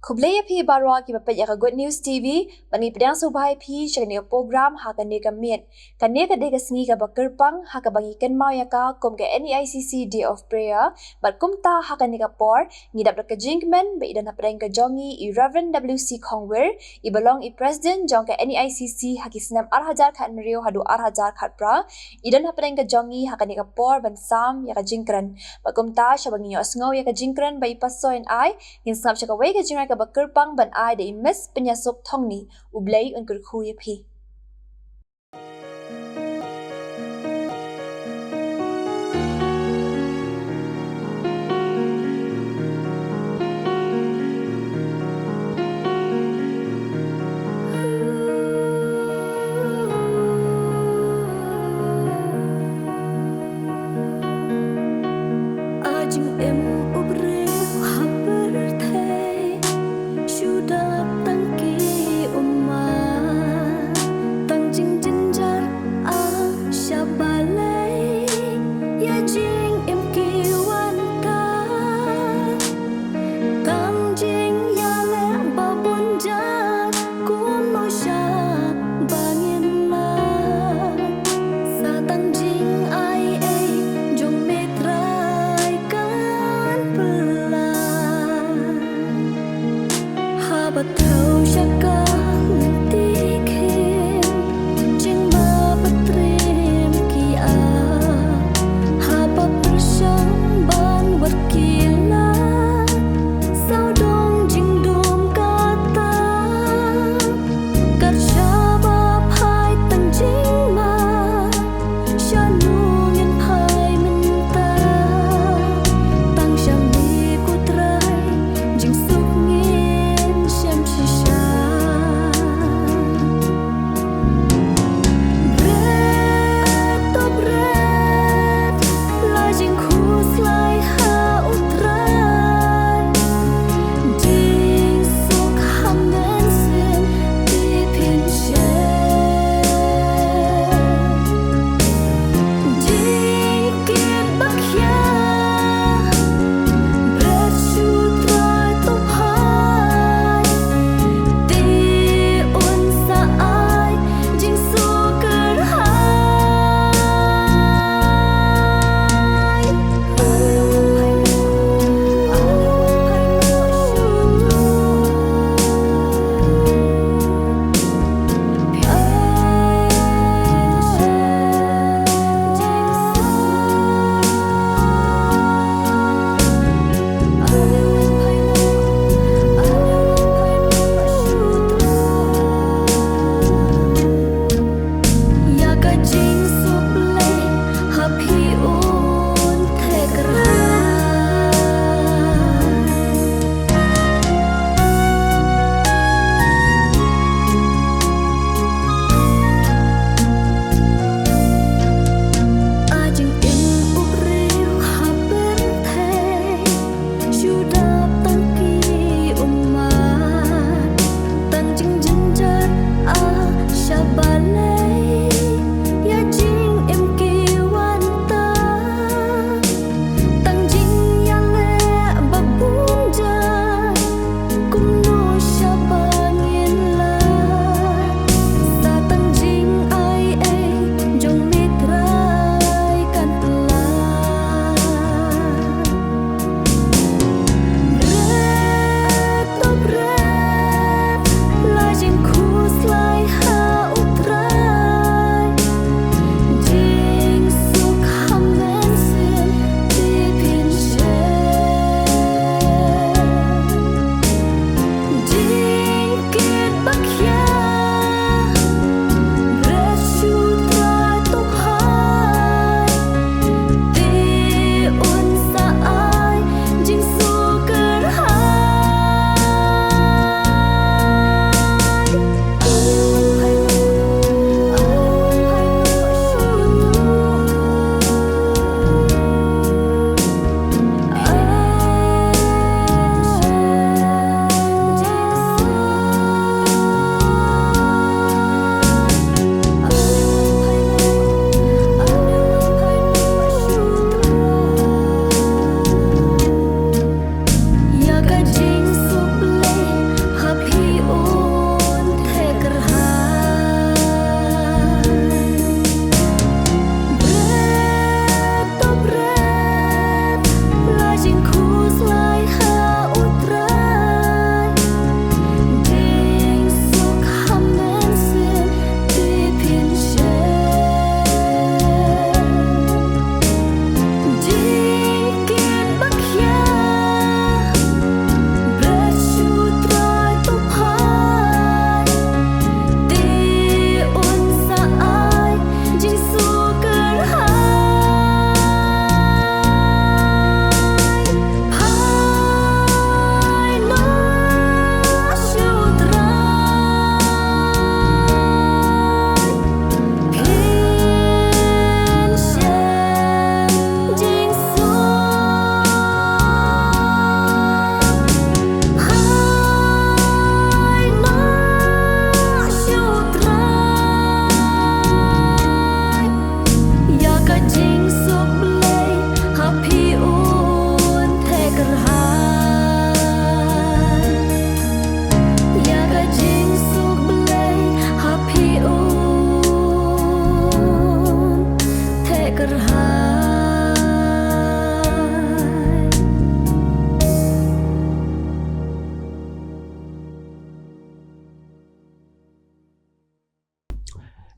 Kublaya P Barwa ki bapet yaka Good News TV, bani pedang subhai P chakani program ha kani ka mit. Kani ka dega sengi ka bakirpang ha ka bangi ken mau yaka kum ka NEICC Day of Prayer, bat kum ta ha kani ka por, ngidap ka jinkmen, ba idan ha pedang ka jongi i Reverend WC Kongwer, i belong i President jong ka NEICC ha ki senam arhajar khat merio hadu arhajar khat pra, idan ha pedang ka jongi ha kani ka por ban sam yaka jinkran. Bat kum ta shabangi yo asngau yaka jinkran ba i pasoin ai, ngin snap chaka wei ka jinrai ka bakirpang ban ai da imes penyasuk thongni ublay unkur khuya phi.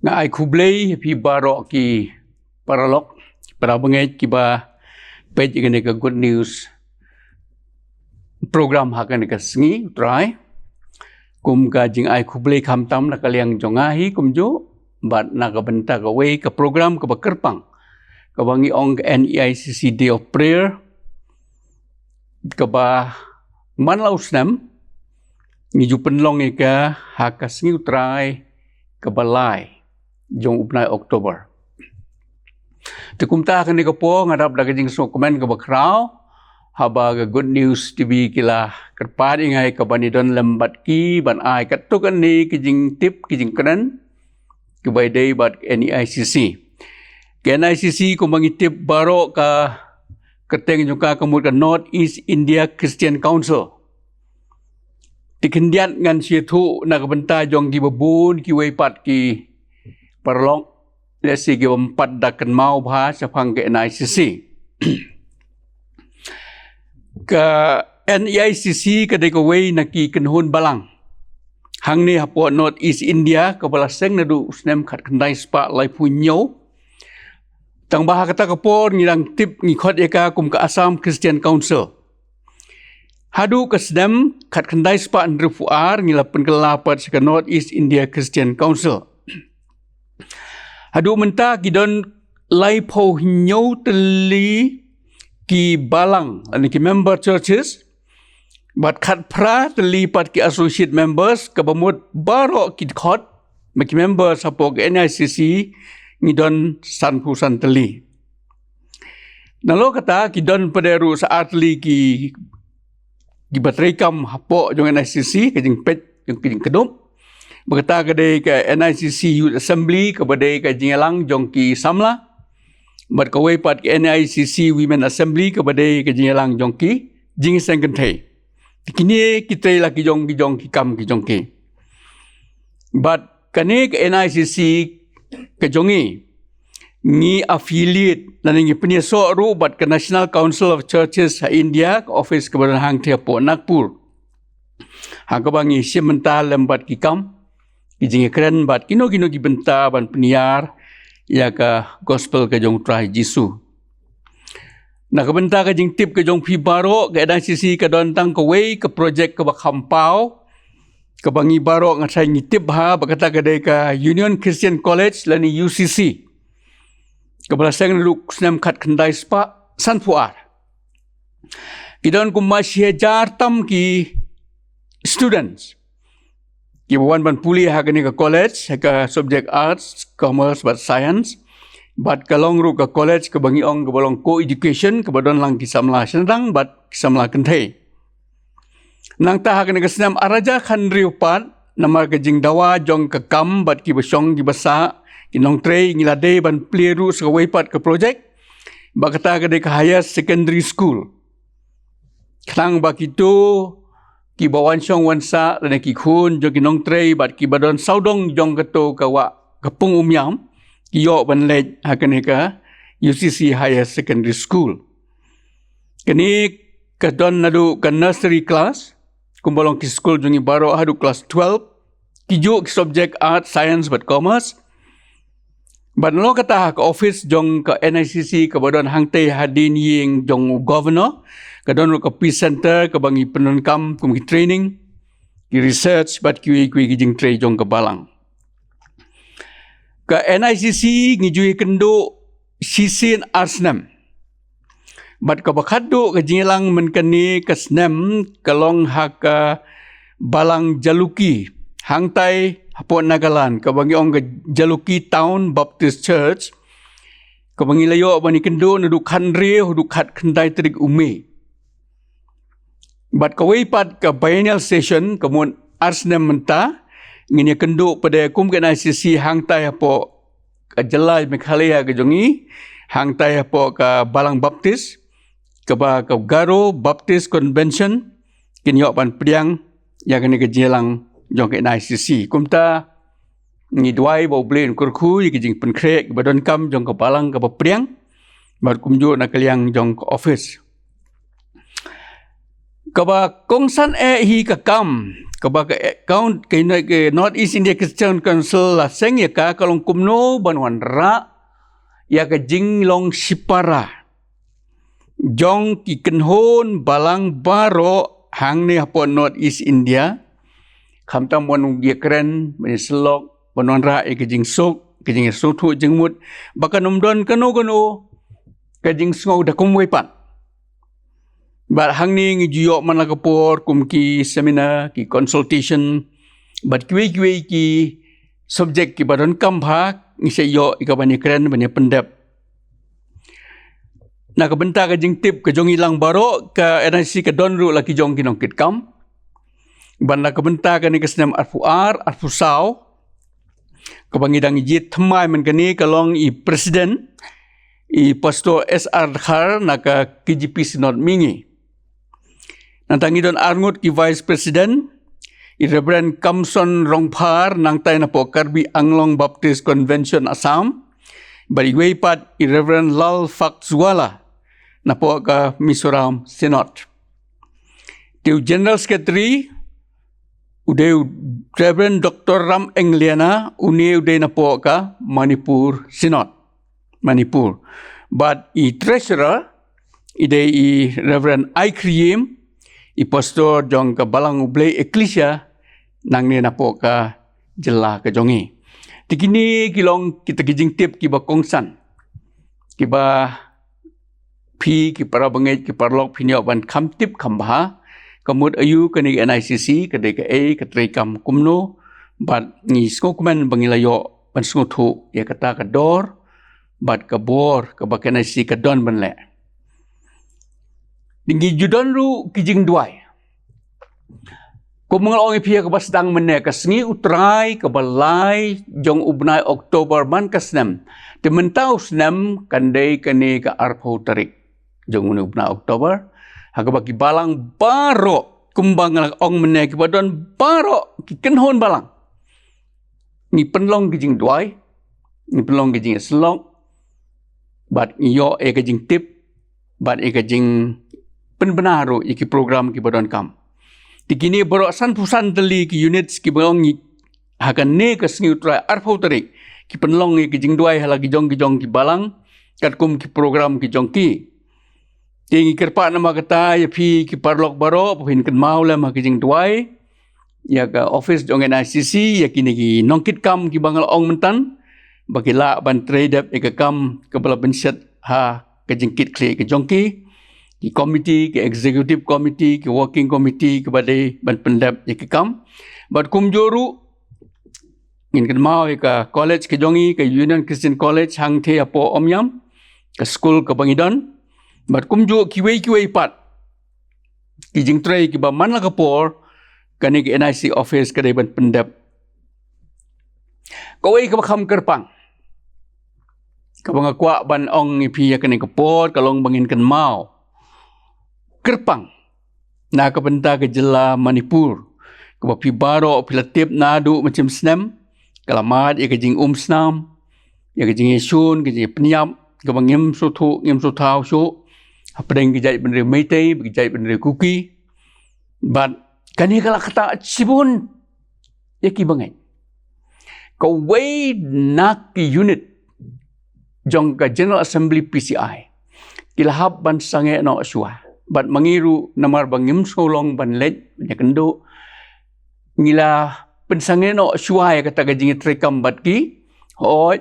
nga ai kublay pi barok ki paralok para bangay ki ba page gani ka good news program hakan ka sngi try kum ka jing ai kublay kamtam na kaliang jongahi kum jo bat na ka benta ka way ka program ka bakerpang ka bangi ong NEICC Day of Prayer ka ba manlaw snam ni ju penlong ka hakas ngi try ka balay jong upnai Oktober. Tukumta kan ni kapo ngarap da kajing so komen ka bakraw haba ga good news TV kila kerpad ingai ka banidon lembat ki ban ai katukan ni kajing tip kajing kenen ke by day bat NEICC. Ke NEICC ko mangi tip baro ka keteng juga kemud ka North East India Christian Council. Tikendiat ngan situ na kabenta jong ki babun ki weipat ki parlong lesi ki empat dakan mau bahasa pang ke NEICC. Ke NEICC ke deko wei na ki kenhun balang. Hang ni hapo North East India ke balaseng na du usnem kat kendai spa lai punyo. Tang baha kata kapor ngirang tip ngikot eka kum ke Assam Christian Council. Hadu kesdem kat kendai spa ndrufuar ngila penggelapat ke North East India Christian Council. Hadu menta kidon lai po hinyo teli ki balang ani ki member churches but kat pra teli pat ki associate members ke bamut baro ki khot ki members hapo ke NEICC ngidon sanpu santeli. Nalo kata kidon pederu saat li ki baterai hapo jong NEICC kajing pet jong kajing kedum. Berkata kedai ke NEICC Youth Assembly kepada ke Jingelang jong ki Samla. Berkawai pat ke NEICC Women Assembly kepada ke Jingelang jong ki Jingseng Kentai. Kini kita lagi jong ki kam ki jong ki. But kane ke NEICC ke jongi ni affiliate dan ni penyesok ru bat ke National Council of Churches India ke office kepada hang Tiapo Nagpur. Hang kebangi semental lembat ki kam kijing keren bat kino ki benta ban peniar ya ka gospel ke jong trai Jisu. Na ka benta ka jing tip ke jong pi baro ke NEICC ke don tang ke wei ke projek ke bakampau ke bangi baro ngasai ngitip ha bakata ke dei ka Union Christian College lani UCC. Ke belasang luk senam kat kendai spa sanpuar. Kidon ku masih tam ki students. Kibuan ban puli hakani ke college ke subject arts, commerce but science. Bat kalong ru ke college ke bangi ong ke bolong co-education ke badon lang kisamla senang bat kisamla kentai. Nang ta hakani ke senam araja khandri upat nama ke jing dawa jong ke kam bat ki besong ki basa ki nong trei ngilade ban pliru se weipat ke project. Bakata ke de ke higher secondary school. Klang bakitu ki bawan syong wansa dan ki khun jong ki nong trei bat ki badon saudong jong keto kawa kepung umyam ki yo ban lej hakane ka UCC Higher Secondary School. Kini kadon nadu ka nursery class kumbolong ki school jongi baro hadu class 12 ki jo ki subject art science but commerce. Ban lo kata ka office jong ka NEICC ka badon hangte hadin ying jong governor kadon ka peace center ka bangi penunkam kum ki training ki research bat ki jing trei jong ka balang. Ka NEICC ngijui kendo sisin arsnam. Bat ka bakado ka jingelang menkani ka snam kalong haka balang jaluki hangtai hapo Nagaland ka bangi ong Jaluki Town Baptist Church ka bangi layo bani kendo nadu khandre hudu khat khandai trik ume. Bat ka weipat ka biennial session kamun arsnem menta ngini kendo pada kum ke NEICC hangtai hapo ka Jalai Meghalaya ka jongi hangtai hapo ka Balang Baptist ka ba ka Garo Baptist Convention kinyo pan priang ya kini ke jelang jong ke NEICC kumta ngi duai bo blen kurku ki jing penkrek badon kam jong ke Balang ka priang bar kumjo na kaliang jong ke office. Kaba kongsan hi ka kam Kabaka account ke North East India Christian Council la seng ya ka kalong kumno banwan ra ya ka jinglong sipara jong ki kenhon balang baro hang ni hapon North East India kamtam wanung dia keren bani selok banwan ra ya ka jing sok ka jing sotu jingmut baka nomdon kano ka jing sngau da kumwei pan. But hang ni ngijuyok man lakapor kum ki seminar ki consultation but kiwe ki subjek ki baron kampha ngise yo ikabani keren bani pendap na ka benta ka jing tip ka jong ilang baro ka NIC ka donru laki jong kinong kit kam ban la ka benta ka ni kasnam arfu saw ka bangidang jit thamai man kani kalong i president i pastor SR Khar na ka KGP Sinod Mingi. Nantangi don arngut ki Vice President, i Reverend Kamson Rongphar nang tay na po Karbi Anglong Baptist Convention Assam, bari pat i Reverend Lal Fakzuala na po ka Mizoram Synod. Tiu General Secretary, udeu Reverend Dr. Ram Engliana, udeu na po ka Manipur Synod, Manipur. But i Treasurer, i Reverend Aikriyim, i pastor jong ka balang ublay eklesia nang ni napo ka jela ka jongi. Tikini kilong kita kijing tip kiba kongsan. Kiba pi ki para bangay ki parlok pinyo ban kam tip kamba kamut ayu kani NICC kadai ka ka tray kam kumno bat ni sko kuman bangilayo ban sko thu ya kata ka dor bat ka bor ka ba NICC ka don ban le. Tinggi judon ru kijing duai. Kung mga ongi piya kabasdang mene kasngi utray kabalay jong ubnay Oktober man kasnem. Timentaw snem kanday kani ka arpaw tarik jong ubnay Oktober. Hagabaki balang baro kumbang ong mene kibadon baro kikenhon balang. Ni penlong kijing duai. Ni penlong kijing selong. Bat iyo kajing tip. Bat kajing penbenaru iki program ki badon kam. Tikini baro san pusan teli ki units ki bang hakan ne ka sngi utrai arfau tarik ki penlong ki jing duai halagi jong ki balang kat kum ki program ki jong ki. Tingi kerpa nama kata ya pi ki parlok baro pin kan mau la ma ki jing duai ya ka office jong NICC ya kini ki nongkit kam ki bangal ong mentan bakila ban trade up ka kam ka bala benset ha ka jingkit kle ki jong ki. Ki komiti, ki executive committee, ki working committee, ki badai ban pendap ya ki kam. Bad kumjoru, ingin kan mau ka college ke jongi, ke Union Christian College, hang te apo omyam, ke school ke Bangidon. Bad kumjo kiwei pat. Ki jing tray ki ba man la kapor, kani ki NIC office ke ban pendap. Kawai ka bakam kerpang. Kabang akwa ban ong ipi ya kani kapor, kalong bangin kan mau. Kerpang na kabenta ke jela Manipur kapi baro pilatip nadu macam senam kalamat ya kejing snam ya kejing yesun kejing penyam kabangim sotu ngim sotau so apeng kejai bendera meitei kejai bendera kuki but kani kala kata cibun ya ki bangai kau way nak ki unit jong ka General Assembly PCI kilahap ban sange no aswa bat mangiru namar bangim solong ban let nya kendo ngila pensange no suai kata gajing trekam bat ki hoi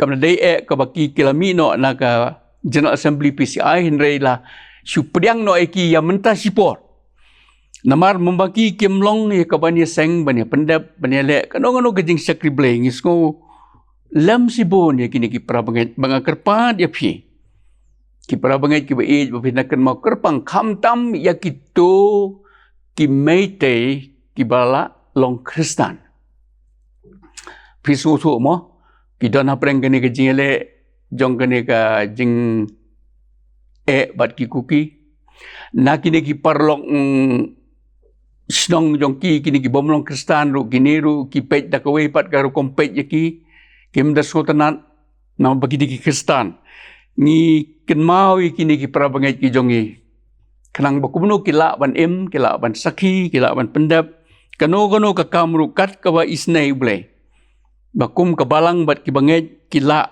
kam dei ka baki kilami no na ka General Assembly PCI hinrei la supriang no eki ya menta sipor namar membaki kimlong ya ka bani seng bani pendap bani le kanong gajing sakri bleng isko lam sibon ya kini ki prabanget bangakerpa dia pi ki parabangai ki baik bapinakan mau kerpang kamtam ya kitu ki meite ki bala long Kristan. Pisu tu mo ki dona preng kene ke jingele jong kene ka jing bat ki kuki na kini ki parlok snong jong ki kini ki bomlong Kristan ru gineru ki pej da kawai pat karu kompej ya ki kim da sotanat na bagi di ki Kristan ni kenmau kini ki prabangai ki jongi kenang bakumno kila ban kila ban sakhi kila ban pendap Kano ka kamrukat ka ba isnay ble. Bakum ka balang bat ki banget kila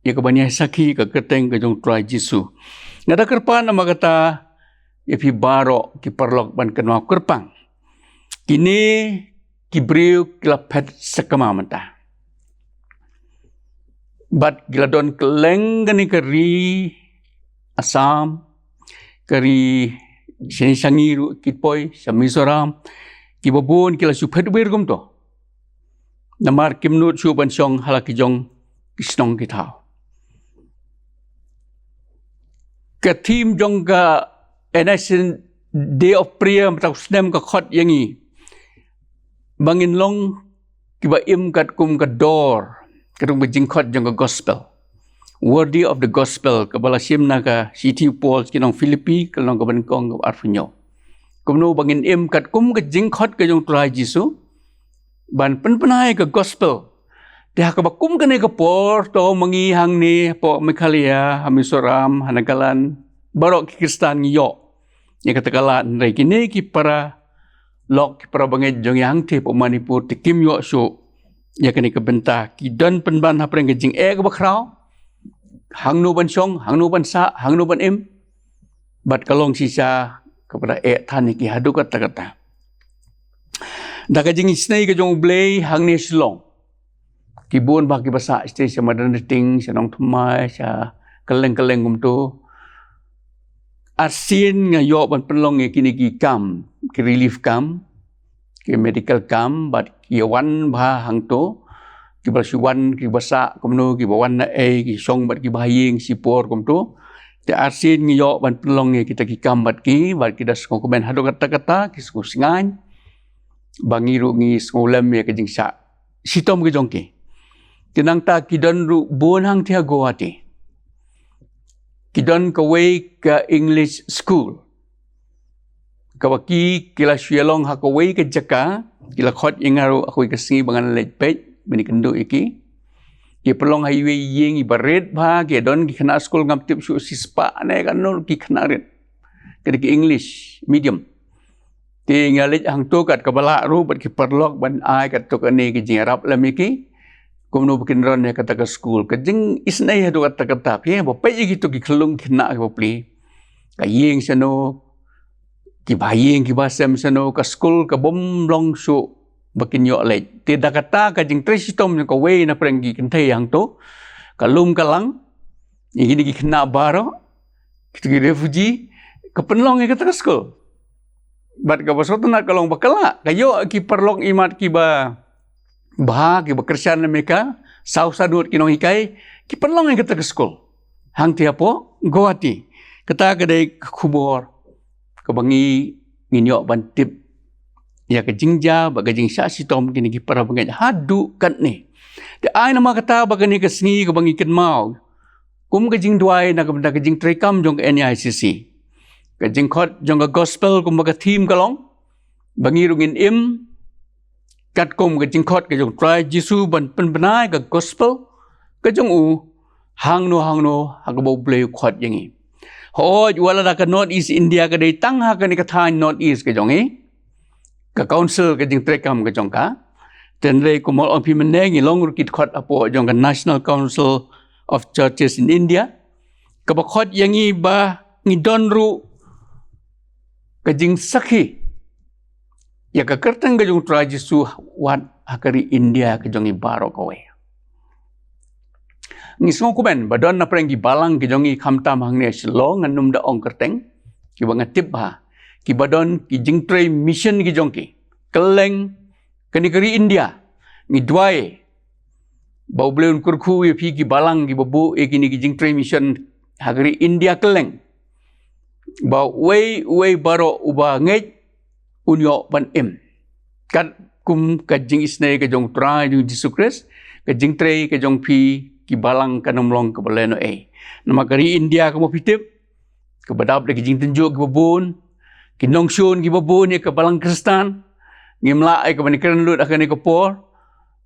ya ka banya saki ka keteng ka jong try Jisu. Ngada kerpan na magata ya pi baro ki perlok ban kanwa kerpang. Kini ki briu kila pet sakama mata. Bat gila don keleng gani kari Assam kari sini sangiru kitpoi sa Mizoram kibabun kila supet bergum to namar kimnut su ban song halaki jong kisnong kitau ka team jong ka NICC Day of Prayer matau snem ka khot yangi bangin long kiba im kat kum ka door kadung bejingkot jong ka gospel worthy of the gospel kabala simna ka city Paul kinong Philippi kalong ka bankong ka arfunyo kumno bangin im kat kum ka jingkot ka jong try Jisu ban penpenai ka gospel dia ka bakum ka ne ka por to mangihang ni po Mekhalia Hamisoram Hanagalan barok ki Kristan yo ya katakalan rai kini ki para lok ki para bangit jong yang te po Manipur ti kim yo so ya kini ka benta ki don penban hapreng ka jing ka bakrao hang nu ban song hang nu ban sa hang nu ban im bat kalong sisa kepada tani ki hadu kata-kata daka jing isnai ka jong blay hang ni silong kibun ba ki basa stay sa madan ting sa nong thumai sa keleng-keleng gum tu asin nga yo ban penlong kini ki kam ki relief kam ki medical kam bat ki wan ba hang tu ki basuan ki basa kumno ki bawan na ki song bat ki bahaying sipor kumtu te asin nga yo ban penlong kita ki kam bat ki das ko ben hado kata-kata ki su singan bangiru ngi skulam ya kajing sa sitom ke jongki kinang ta kidon ru bon hang tia goati kidon ka way ka English school kawaki kila syelong ha ka way ka jaka kila khot ingaru aku ka singi bangan lej pej bini kendu iki ki pelong highway yeng ibaret ba ki don ki kena school ngam tip su sispa ne kanul ki knarit ki English medium ti ngalit hang tu kat kabala ru bat ki perlok ban ai kat to kani ki jingarap lam iki kumno bikin ron ya kata ka school ka jing isnai hadu kata pi ba pe gitu ki khlung khina ka pli ka yeng sano ki bayeng ki basam sano ka school ka bom long su bakin yo le ti da kata ka jing trisitom ka we na prenggi kenthe yang tu ka lum kalang ini ki khina baro ki refugee ka penlong ka ta school bat ka basoto na kalong bakala kayo ki perlong imat ki ba ki bekersian mereka sau sadut kinong hikai ki perlong ka ta school hang tiapo goati kata kadai kubor kabangi nginyo bantip ya ke jingja baga jing sya sitom kini ki para bangai hadu kat ni de ai nama kata baga ni ke sngi ke bangi ken mau kum ke jing duai na ke benda ke jing trekam jong NICC ke jing khot jong gospel kum baga team kalong bangi rungin im kat kum ke jing khot ke jong try Jisu ban penbenai ke gospel ke jong hang no ha ke bo blay khot yangi hoj wala da ke North East India ke dei tang ha ke ni ka thai North East ke jong ka council ka jing trekam ka jong ka ten re ko mol on pi meneng ni long rukit khot apo jong ka National Council of Churches in India ka ba khot yangi ba ngi don ru ka jing sakhi ya ka kertang ka jong tra Jisu wat hakari India ka jong i baro ka we ngi song ku ben ba don na preng gi balang ki jong i khamtam hang ne slong nganum da ong kerteng ki ba ngatip ba ki badon ki jingtray mission ki jongki keleng ke negeri India ngi dwai bau bleun kurku ye pi ki balang ki babu e ki jingtray mission hagari India keleng bau way baro uba ngej unyo ban im kat kum ka jing isnai ka jong tra jong Jisu Christ ka jingtray ka jong pi ki balang kanomlong ka baleno nama kari India ka mo pitip ka badap de ki jing tenjo ki babun kinong syun ki babun ye ka balang Kristan ngimla ai ka banikaran lut akan ko por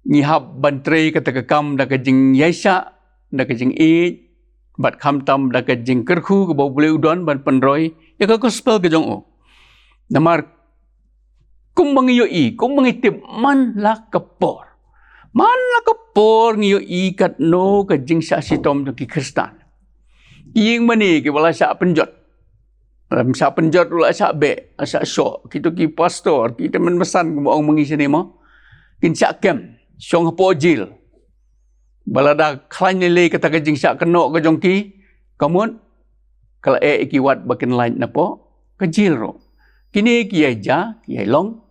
ngihap bantrei ka takakam da ka jing yaisa da ka jing bat kham tam da ka jing kerkhu ka bo bleu don ban panroi ya ka gospel ka jong namar kum mangiyo kum mangitip man la kapor. Man la kapor ngiyo kat no ka jing sa sitom ki Kristan. Iying mani ki wala sa penjot. Sa penjot wala sa be, sa so kita ki pastor, kita menmesan ku ong mangi sini mo. Kin sa kem, song hapojil. Balada klan le kata ka jing sa keno ka jong ki, kamun kala ikiwat bakin lain na po, kajil ro. Kini kiyay ja, kiyay long.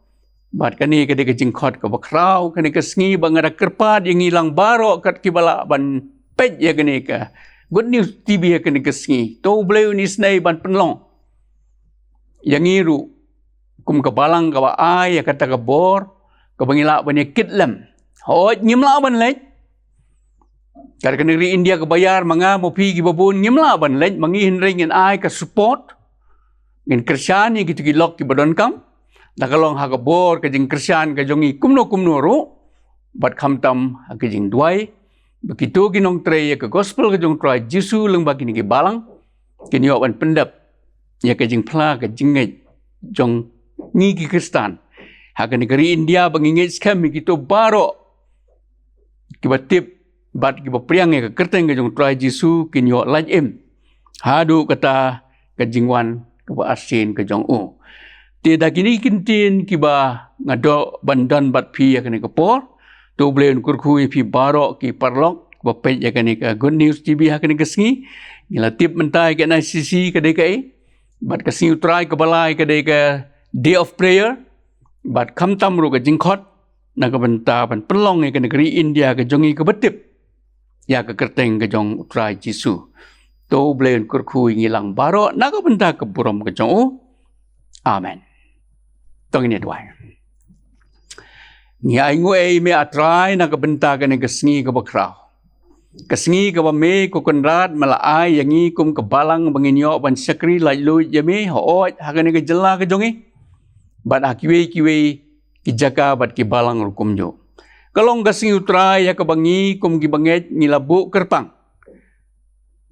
Bat kani kadi ka jingkot ka bakraw, kani ka sngi bangada kerpad yang ilang baro kat kibala ban pej ya kani ka. Good News TV ya kani ka sngi. To bleu ni snai ban penlong. Yang iru kum kabalang ka ba ay ya kata ka bor, ka bangila ban ya kitlem. Hoj ngimla ban lej. Kada ka negeri India ka bayar mga mopi ki babun ngimla ban lej mangihin ring ay ka support. Ngin Krisyan yang gitu gilok ki badon kam. Nakalong hakabor ka jing Krisyan ka jongi kumno ro. Bat kamtam ka jing duay. Begitu ginong tray ya ka gospel ka jong tray Jisu leng bagi ni ki balang. Kinyo wan pendap. Ya ka jing pla ka jingay jong ngi ki Kristan. Haka negeri India bangingay skam gitu baro. Kibatip bat kibapriang ya ka kerteng ka jong tray Jisu kinyo lajim. Hadu kata ka jingwan kaba asin ka jong u. Tiada kini kintin kiba ngado bandan bat pi ya kani kapor. Tu belen kurkui pi barok ki parlok kiba pej ya kani ka Good News TV ha kani kesengi. Ngila tip mentai ka NICC ka dekai. Bat kesengi utrai ka balai ka deka Day of Prayer. Bat kamtam ru ka jingkot. Na ka benta ban pelong ya ka negeri India ka jongi ka betip. Ya ka kerteng ka jong utrai Jisu. Tu belen kurkui ngilang barok na ka benta ka buram ka jong u. Amen. Tong ini doa. Ni ai ngoi me atrai na kabenta ka ni kesengi ka bakraw. Kesengi ka ba me ko konrad malaai yangi kum kebalang banginyo ban sakri lailu yame hoot ha ka ni ka jela ka jongi. Bat akiwe ki jaka bat ki balang rukum jo. Kalong kesengi utrai ya ka bangi kum ki banget nilabu kerpang.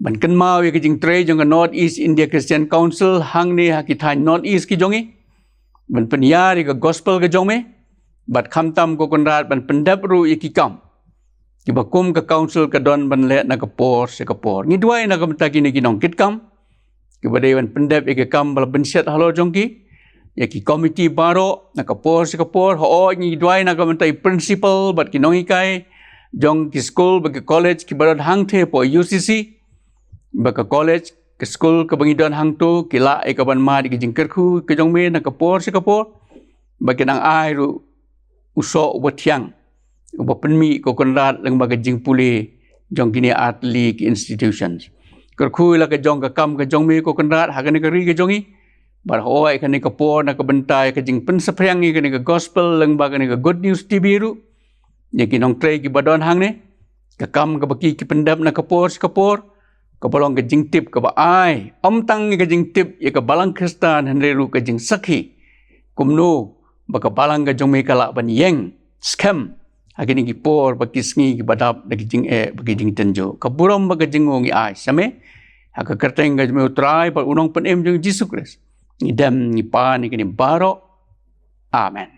Ban kan mau ya ka jing tre jong North East India Christian Council hang ni ha ki thai North East ki jongi. Ban penyari ke gospel ke jome, bat kamtam ko konrad ban pendap ru ikikam. Kiba kum ke council ke don ban let na kapor se kapor. Ngi duai na kamta kini kinong kitkam. Kiba dewan pendap ikikam bala benset halo jongki. Ya ki komiti baro na kapor se kapor. Ho ngi duai na kamta principal bat kinong ikai. Jong ki school bagi college ki barad hangte po UCC. Baka college ke school ke bangidon hang tu kila e kaban ma di jingkerku ke jong me na kapor se kapor bagi nang ai ru uso ubatiang uba penmi ko konrad leng bagi jing puli jong kini atli ki institutions kerku la ke jong ka kam ke jong me ko konrad hagane ke ri ke jongi bar hoai ke ni kapor na ke bentai ke jing pensepriang ke ni ke gospel leng bagi ni ke Good News TV ru ye kinong trei ki badon hang ne ke kam ke baki ki pendap na kapor se kapor kapalong ke jing tip ke ba ai tang ke jing tip ya ke balang Kristan henreru ke jing sakhi kumno ba ke balang ke jong me kala ban yeng scam agini ki por ba ki sngi ki badap de jing ba ki jing tenjo kaburom ba ke jing ngi ai same ha ka kerteng ke me utrai ba unong pen em jong Jesus Christ ni dem ni pa ni baro amen.